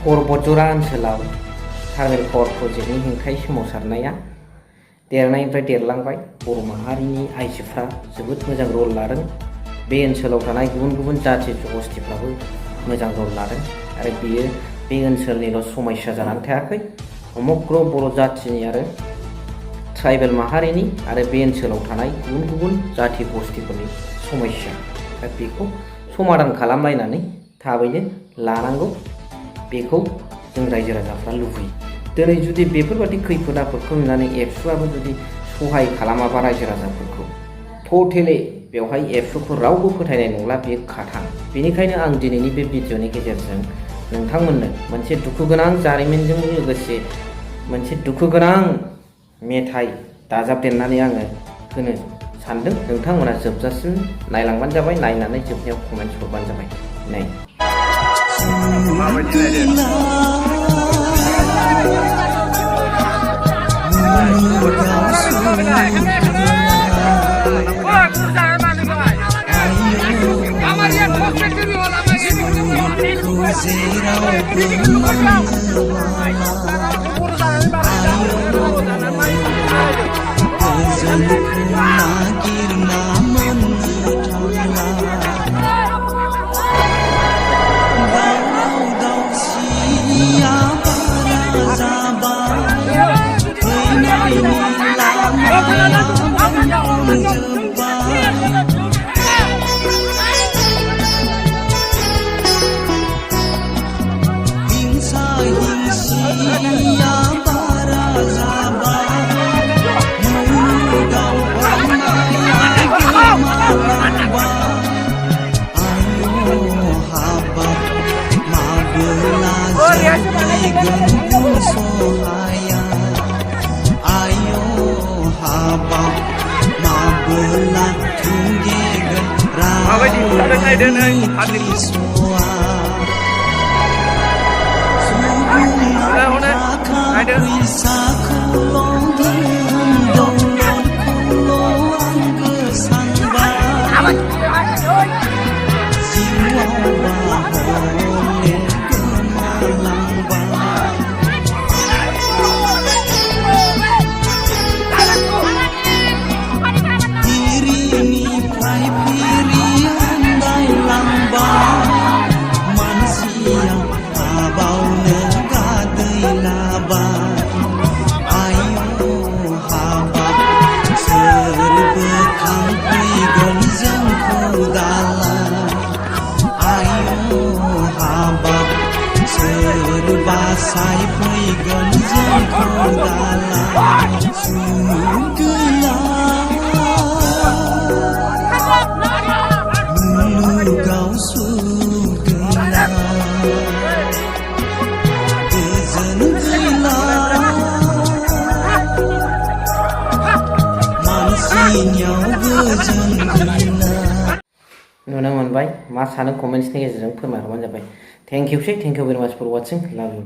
परबतजरा ओनसोलाव thermal power प्रजेक्टनि हेंथायै सोमावसारनाया देरनायनिफ्राय देरलांबाय। बर' माहारिनि आइजोफ्रा जोबोद मोजां रल लादों। बे ओनसोलाव थानाय गुबुन गुबुन जाथि जगस्थिफ्राबो मोजां रल लादों आरो बेयो बे ओनसोलनिल' समस्या जानानै थायाखै, समग्र बर' जाथिनि आरो ट्राइबेल माहारिनि आरो बे ओनसोलाव थानाय गुबुन गुबुन जाथि गस्थिफोरनि समस्या। दा बेखौ समाधान खालामलायनानै थाबैनो लानांगौ, बेखौ जों रायजो राजाफ्रा लुबैयो। दिनै जुदि बेफोरबादि खैफोद आफोदखौ नुनानै एबसुआबो जुदि सहाय खालामाबा रायजो राजाफोरखौ, टटेलि बेवहाय एबसुखौ रावबो फोथायनाय नंला, बेयो खाथां। बेनिखायनो आं दिनैनि बे भिडिअनि गेजेरजों नोंथांमोननो मोनसे दुखुगोनां जारिमिनजों लोगोसे मोनसे दुखुगोनां मेथाइ दाजाबदेरनानै आङो होनो सानदों। नोंथांमोना जोबजासिम नायलांबानो जाबाय, नायनानै जोबनायाव कमेन्ट्स हरबानो जाबाय। नै नुनो मोनबाय, मा सानो कमेन्ट्सनि गेजेरजों फोरमायहरबानो जाबाय। थेंक इउ भेरि माच फर वाचिं, लाभ इउ।